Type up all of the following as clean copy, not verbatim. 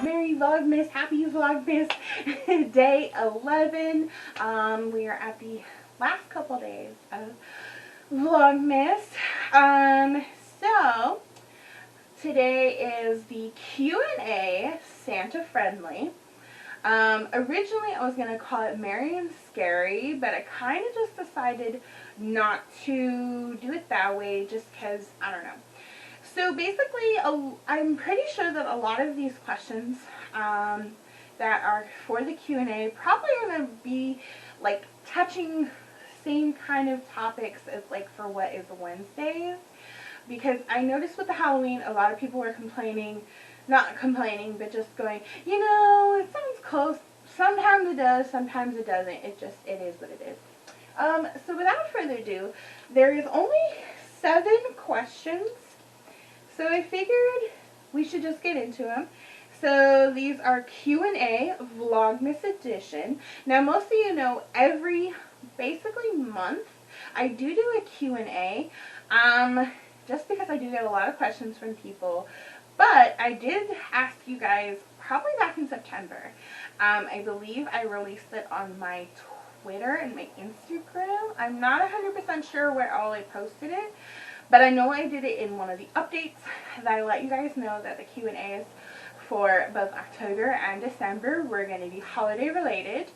Merry Vlogmas, happy Vlogmas, day 11. We are at the last couple days of Vlogmas. So today is the Q&A, Santa friendly. Originally I was going to call it Merry and Scary, but I kind of just decided not to do it that way just because, I don't know. So basically, I'm pretty sure that a lot of these questions that are for the Q&A probably are going to be like touching same kind of topics as like for what is Wednesdays. Because I noticed with the Halloween, a lot of people were complaining, not complaining, but just going, you know, it sounds close. Sometimes it does, sometimes it doesn't. It is what it is. So without further ado, there is only 7 questions. So I figured we should just get into them. So these are Q&A Vlogmas edition. Now most of you know every basically month I do a Q&A just because I do get a lot of questions from people. But I did ask you guys probably back in September. I believe I released it on my Twitter and my Instagram. I'm not 100% sure where all I posted it. But I know I did it in one of the updates that I let you guys know that the Q&As for both October and December were going to be holiday related.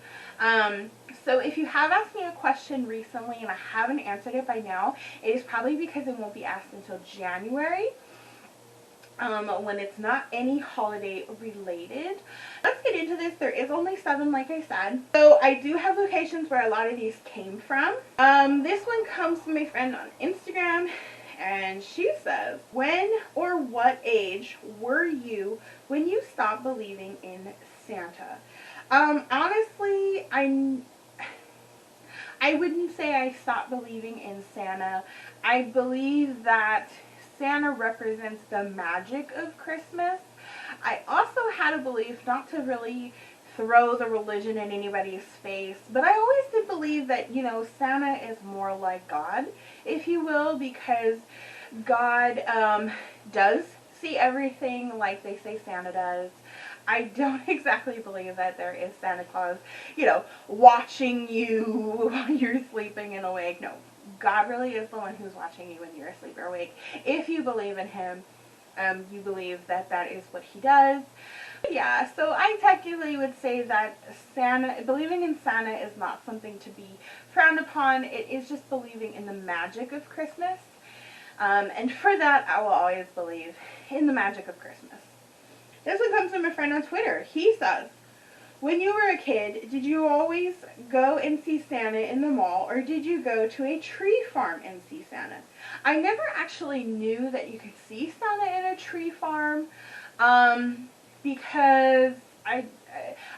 So if you have asked me a question recently and I haven't answered it by now, it is probably because it won't be asked until January. When it's not any holiday related. Let's get into this. There is only 7 like I said. So I do have locations where a lot of these came from. This one comes from my friend on Instagram. And she says, when or what age were you when you stopped believing in Santa? Honestly, I wouldn't say I stopped believing in Santa. I believe that Santa represents the magic of Christmas. I also had a belief, not to really throw the religion in anybody's face, but I always did believe that, you know, Santa is more like God, if you will, because God does see everything like they say Santa does. I don't exactly believe that there is Santa Claus, you know, watching you while you're sleeping and awake. No, God really is the one who's watching you when you're asleep or awake. If you believe in him, you believe that that is what he does. Yeah, so I technically would say that believing in Santa is not something to be frowned upon. It is just believing in the magic of Christmas. And for that, I will always believe in the magic of Christmas. This one comes from a friend on Twitter. He says, when you were a kid, did you always go and see Santa in the mall, or did you go to a tree farm and see Santa? I never actually knew that you could see Santa in a tree farm, because I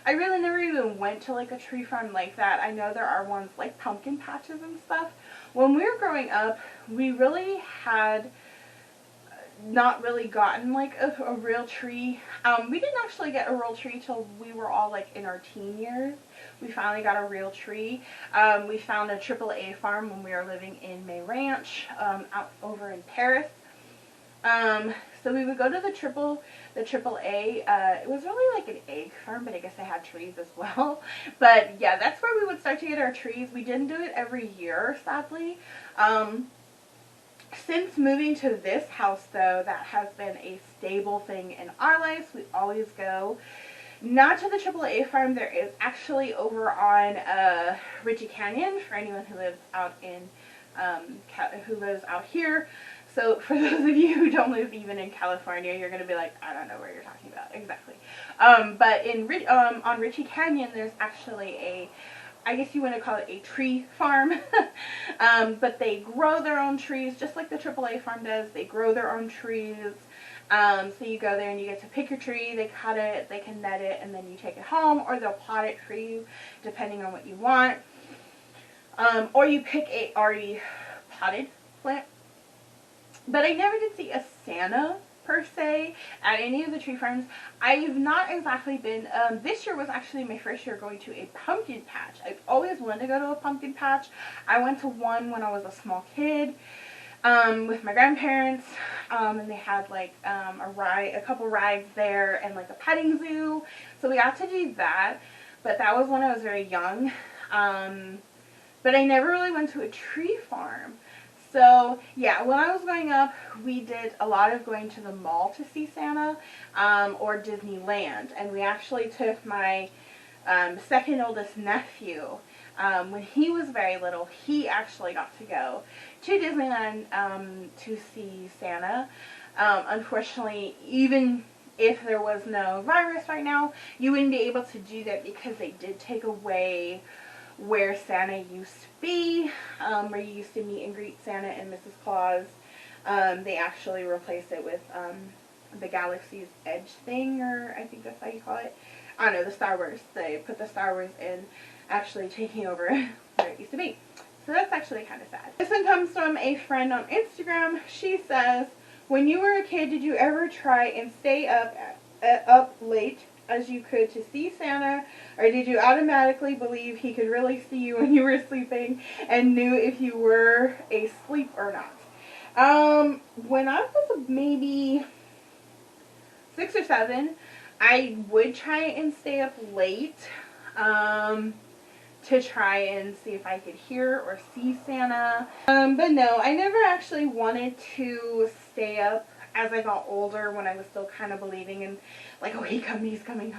really never even went to like a tree farm like that. I know there are ones like pumpkin patches and stuff. When we were growing up, we really had not really gotten like a real tree. We didn't actually get a real tree till we were all like in our teen years. We finally got a real tree. We found a AAA farm when we were living in May Ranch, out over in Paris. So we would go to the AAA. It was really like an egg farm, but I guess they had trees as well. But yeah, that's where we would start to get our trees. We didn't do it every year, sadly. Since moving to this house, though, that has been a stable thing in our lives. We always go. Not to the AAA farm. There is actually over on Ritchie Canyon for anyone who lives out in out here. So for those of you who don't live even in California, you're going to be like, I don't know where you're talking about exactly. But on Ritchie Canyon, there's actually I guess you want to call it a tree farm. But they grow their own trees, just like the AAA farm does. They grow their own trees. So you go there and you get to pick your tree. They cut it, they can net it, and then you take it home, or they'll pot it for you, depending on what you want. Or you pick a already potted plant. But I never did see a Santa, per se, at any of the tree farms. I've not exactly been, this year was actually my first year going to a pumpkin patch. I've always wanted to go to a pumpkin patch. I went to one when I was a small kid. with my grandparents, and they had like a couple rides there and like a petting zoo. So we got to do that, but that was when I was very young. But I never really went to a tree farm. So yeah, when I was growing up, we did a lot of going to the mall to see Santa, or Disneyland, and we actually took my second oldest nephew. When he was very little, he actually got to go to Disneyland to see Santa. Unfortunately, even if there was no virus right now, you wouldn't be able to do that because they did take away where Santa used to be, where you used to meet and greet Santa and Mrs. Claus. They actually replaced it with the Galaxy's Edge thing, or I think that's how you call it. I don't know, the Star Wars. They put the Star Wars in, actually taking over where it used to be. So that's actually kind of sad. This one comes from a friend on Instagram. She says, when you were a kid, did you ever try and stay up late as you could to see Santa, or did you automatically believe he could really see you when you were sleeping and knew if you were asleep or not? When I was maybe 6 or 7, I would try and stay up late to try and see if I could hear or see Santa. But no, I never actually wanted to stay up as I got older, when I was still kind of believing in, like, oh, he's coming.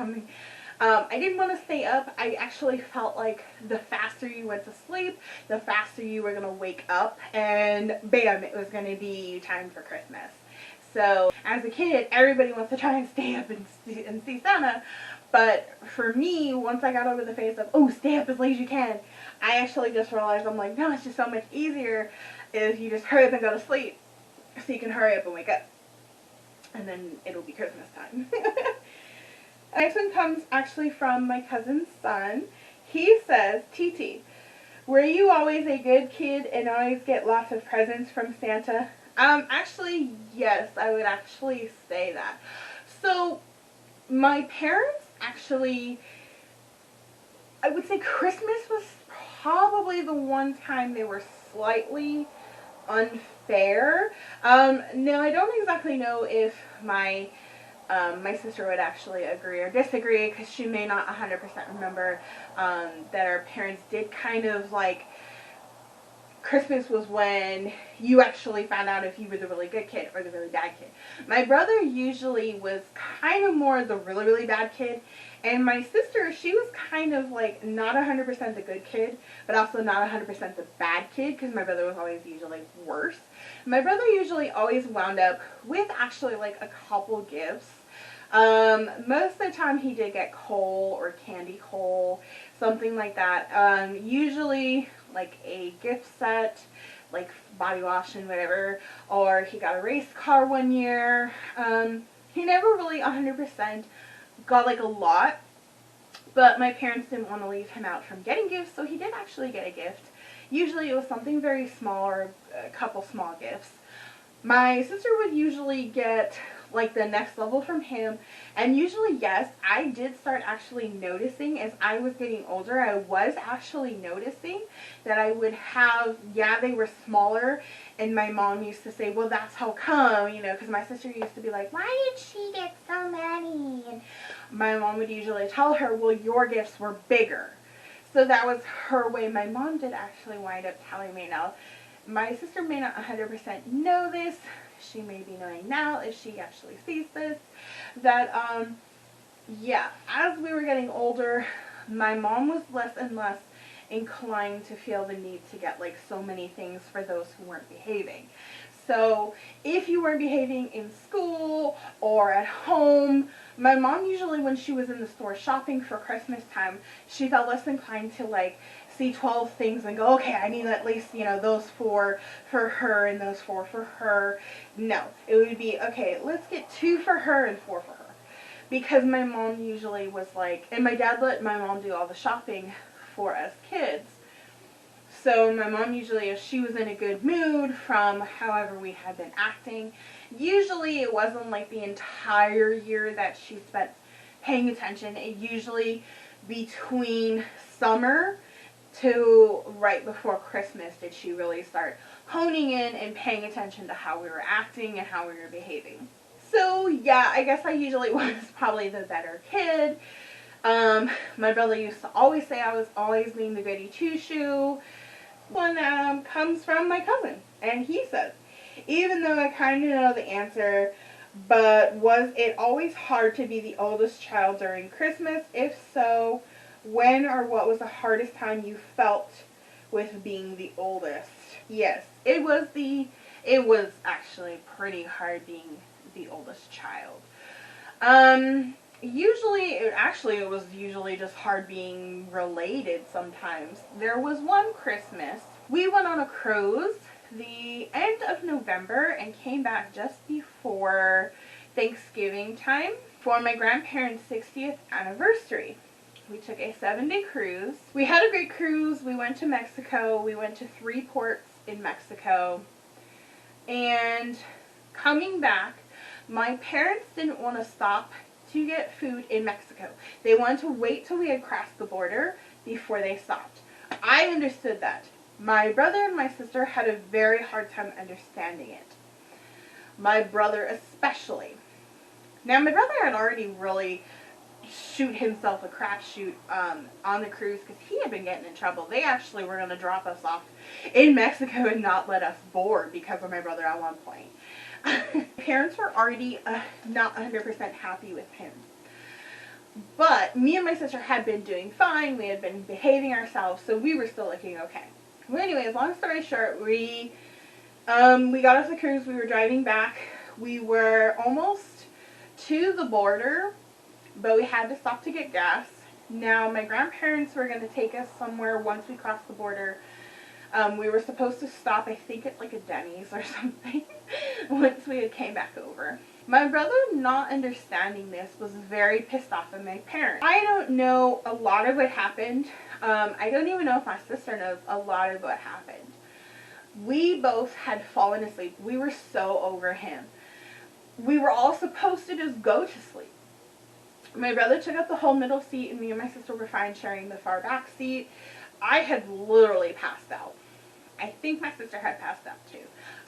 I didn't want to stay up. I actually felt like the faster you went to sleep, the faster you were going to wake up, and bam, it was going to be time for Christmas. So as a kid, everybody wants to try and stay up and see Santa. But for me, once I got over the phase of, oh, stay up as late as you can, I actually just realized, I'm like, no, it's just so much easier if you just hurry up and go to sleep so you can hurry up and wake up. And then it'll be Christmas time. Next one comes actually from my cousin's son. He says, Titi, were you always a good kid and always get lots of presents from Santa? Actually, yes, I would actually say that. So, my parents actually, I would say Christmas was probably the one time they were slightly unfair. Now, I don't exactly know if my sister would actually agree or disagree, because she may not 100% remember that our parents did kind of like, Christmas was when you actually found out if you were the really good kid or the really bad kid. My brother usually was kind of more the really, really bad kid. And my sister, she was kind of like not 100% the good kid, but also not 100% the bad kid, because my brother was always usually worse. My brother usually always wound up with actually like a couple gifts. Most of the time he did get coal or candy coal, something like that. Usually like a gift set, like body wash and whatever, or he got a race car one year. He never really 100% got like a lot, but my parents didn't want to leave him out from getting gifts, so he did actually get a gift. Usually it was something very small, or a couple small gifts. My sister would usually get like the next level from him, and usually, yes, I did start actually noticing as I was getting older. I was actually noticing that I would have, yeah, they were smaller, and my mom used to say, well, that's how come, you know, because my sister used to be like, why did she get so many? And my mom would usually tell her, well, your gifts were bigger. So that was her way. My mom did actually wind up telling me. Now, my sister may not 100% know this. She may be knowing now if she actually sees this, that, yeah, as we were getting older, my mom was less and less inclined to feel the need to get like so many things for those who weren't behaving. So if you weren't behaving in school or at home, my mom usually, when she was in the store shopping for Christmas time, she felt less inclined to like see 12 things and go, okay, I need at least, you know, those 4 for her and those 4 for her. No, it would be, okay, let's get 2 for her and 4 for her. Because my mom usually was like, and my dad let my mom do all the shopping for us kids. So my mom usually, if she was in a good mood from however we had been acting, usually it wasn't like the entire year that she spent paying attention. It usually between summer to right before Christmas did she really start honing in and paying attention to how we were acting and how we were behaving. So yeah, I guess I usually was probably the better kid. My brother used to always say I was always being the goody two-shoe. One comes from my cousin, and he says, even though I kind of know the answer, but was it always hard to be the oldest child during Christmas? If so, when or what was the hardest time you felt with being the oldest? Yes, it was actually pretty hard being the oldest child. It was usually just hard being related sometimes. There was one Christmas, we went on a cruise the end of November and came back just before Thanksgiving time for my grandparents' 60th anniversary. We took a 7-day cruise. We had a great cruise. We went to Mexico. We went to 3 ports in Mexico. And coming back, my parents didn't want to stop to get food in Mexico. They wanted to wait till we had crossed the border before they stopped. I understood that. My brother and my sister had a very hard time understanding it. My brother especially. Now, my brother had already really shoot himself a crapshoot on the cruise because he had been getting in trouble. They actually were going to drop us off in Mexico and not let us board because of my brother at one point. Parents were already not 100% happy with him. But me and my sister had been doing fine. We had been behaving ourselves, so we were still looking okay. Well, anyways, long story short, we got off the cruise. We were driving back. We were almost to the border, but we had to stop to get gas. Now, my grandparents were going to take us somewhere once we crossed the border. We were supposed to stop, I think, at like a Denny's or something once we had came back over. My brother, not understanding this, was very pissed off at my parents. I don't know a lot of what happened. I don't even know if my sister knows a lot of what happened. We both had fallen asleep. We were so over him. We were all supposed to just go to sleep. My brother took up the whole middle seat, and me and my sister were fine sharing the far back seat. I had literally passed out. I think my sister had passed out too.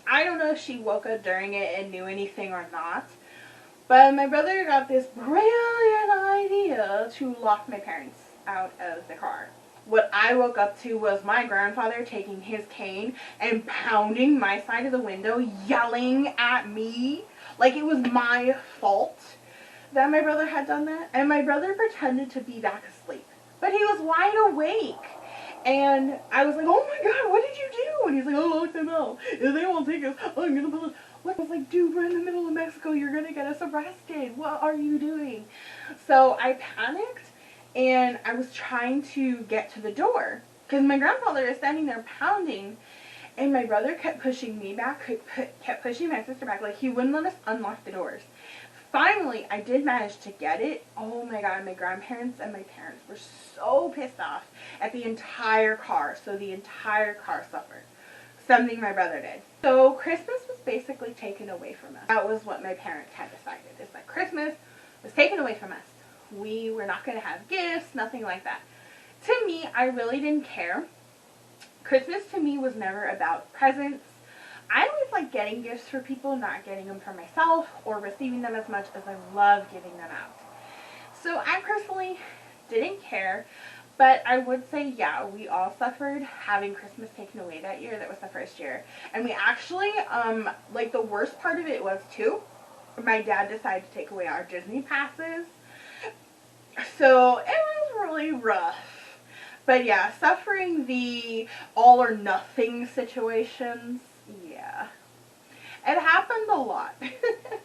I don't know if she woke up during it and knew anything or not. But my brother got this brilliant idea to lock my parents out of the car. What I woke up to was my grandfather taking his cane and pounding my side of the window, yelling at me like it was my fault that my brother had done that. And my brother pretended to be back asleep. But he was wide awake. And I was like, oh my God, what did you do? And he's like, oh, lock them out. If they won't take us, oh, I'm going to put us. I was like, dude, we're in the middle of Mexico. You're going to get us arrested. What are you doing? So I panicked, and I was trying to get to the door. Because my grandfather is standing there pounding, and my brother kept pushing me back, kept pushing my sister back. Like, he wouldn't let us unlock the doors. Finally, I did manage to get it. Oh my God, my grandparents and my parents were so pissed off at the entire car. So the entire car suffered. Something my brother did. So Christmas was basically taken away from us. That was what my parents had decided. Is that Christmas was taken away from us. We were not going to have gifts, nothing like that. To me, I really didn't care. Christmas to me was never about presents. I always like getting gifts for people, not getting them for myself or receiving them as much as I love giving them out. So I personally didn't care, but I would say, yeah, we all suffered having Christmas taken away that year. That was the first year. And we actually, like the worst part of it was too, my dad decided to take away our Disney passes. So it was really rough. But yeah, suffering the all or nothing situations, yeah. It happened a lot.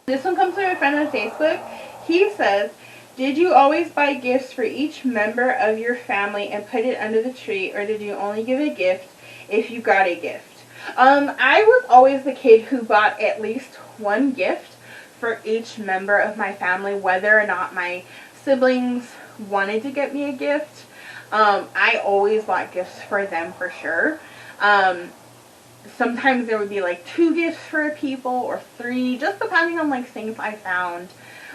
This one comes from my friend on Facebook. He says, did you always buy gifts for each member of your family and put it under the tree, or did you only give a gift if you got a gift? I was always the kid who bought at least one gift for each member of my family, whether or not my siblings wanted to get me a gift. I always bought gifts for them for sure. Sometimes there would be like 2 gifts for people or 3, just depending on like things I found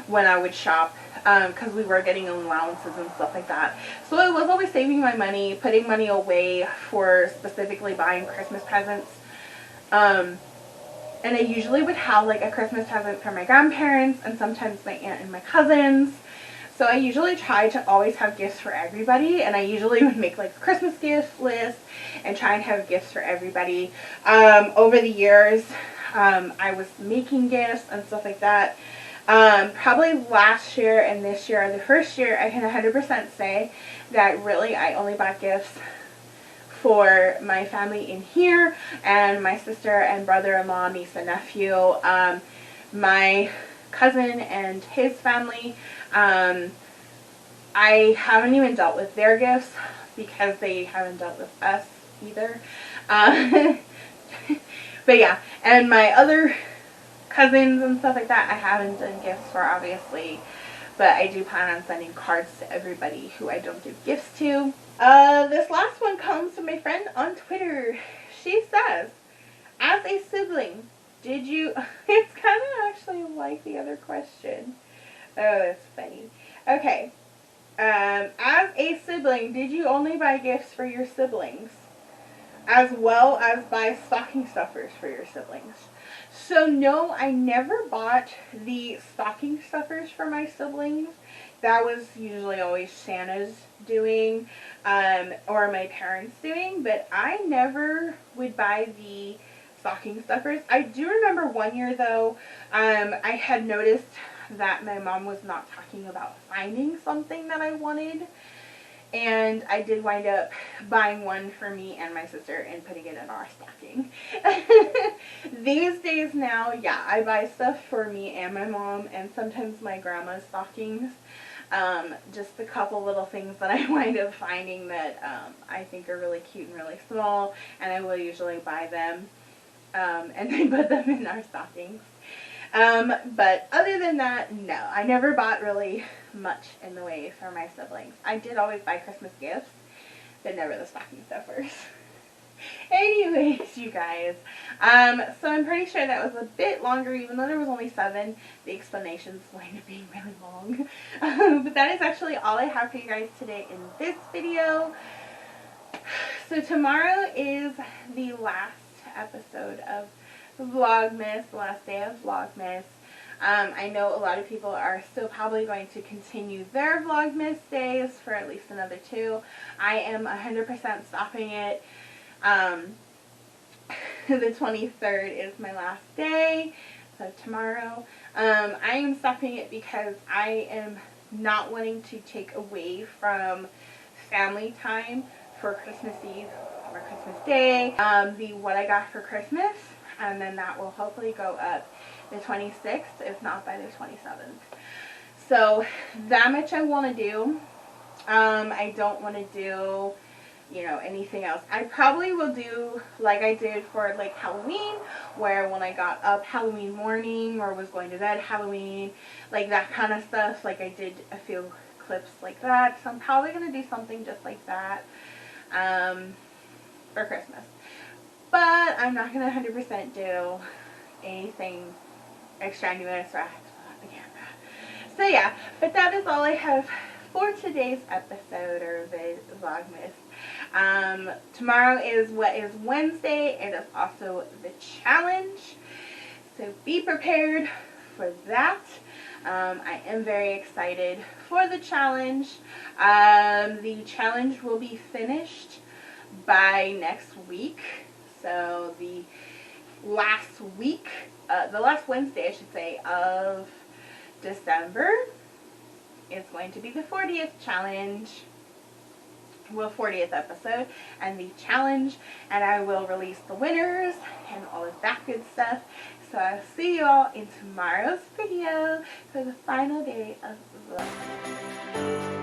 when I would shop, because we were getting allowances and stuff like that. So I was always saving my money, putting money away for specifically buying Christmas presents. And I usually would have like a Christmas present for my grandparents and sometimes my aunt and my cousins. So I usually try to always have gifts for everybody, and I usually would make like a Christmas gift list and try and have gifts for everybody. Over the years, I was making gifts and stuff like that. Probably last year and this year are the first year I can 100% say that really I only bought gifts for my family in here and my sister and brother-in-law, niece and nephew, my cousin and his family. I haven't even dealt with their gifts because they haven't dealt with us either. But yeah, and my other cousins and stuff like that I haven't done gifts for, obviously, but I do plan on sending cards to everybody who I don't give gifts to. This last one comes from my friend on Twitter. She says, as a sibling, did you, it's kind of actually like the other question. Oh, that's funny. Okay. As a sibling, did you only buy gifts for your siblings, as well as buy stocking stuffers for your siblings? So no, I never bought the stocking stuffers for my siblings. That was usually always Santa's doing, or my parents doing, but I never would buy the stocking stuffers. I do remember one year though, I had noticed that my mom was not talking about finding something that I wanted, and I did wind up buying one for me and my sister and putting it in our stocking. These days now, yeah, I buy stuff for me and my mom and sometimes my grandma's stockings. Just a couple little things that I wind up finding that I think are really cute and really small, and I will usually buy them and then put them in our stockings. But other than that, no, I never bought really much in the way for my siblings. I did always buy Christmas gifts, but never the stocking stuffers. Anyways, you guys, so I'm pretty sure that was a bit longer, even though there was only 7. The explanations wind up being really long. But that is actually all I have for you guys today in this video. So tomorrow is the last episode of Vlogmas, the last day of Vlogmas. I know a lot of people are still probably going to continue their Vlogmas days for at least another 2. I am 100% stopping it. The 23rd is my last day, so tomorrow. I am stopping it because I am not wanting to take away from family time for Christmas Eve or Christmas Day. The what I got for Christmas, and then that will hopefully go up the 26th, if not by the 27th. So that much I want to do. I don't want to do, you know, anything else. I probably will do like I did for like Halloween, where when I got up Halloween morning or was going to bed Halloween, like that kind of stuff. Like I did a few clips like that. So I'm probably going to do something just like that for Christmas. But I'm not going to 100% do anything extraneous or on the camera. So yeah, but that is all I have for today's episode or the Vlogmas. Tomorrow is what is Wednesday. It is also the challenge. So be prepared for that. I am very excited for the challenge. The challenge will be finished by next week. So the last week, the last Wednesday, I should say, of December is going to be the 40th challenge. Well, 40th episode and the challenge, and I will release the winners and all of that good stuff. So I'll see you all in tomorrow's video for the final day of the vlog.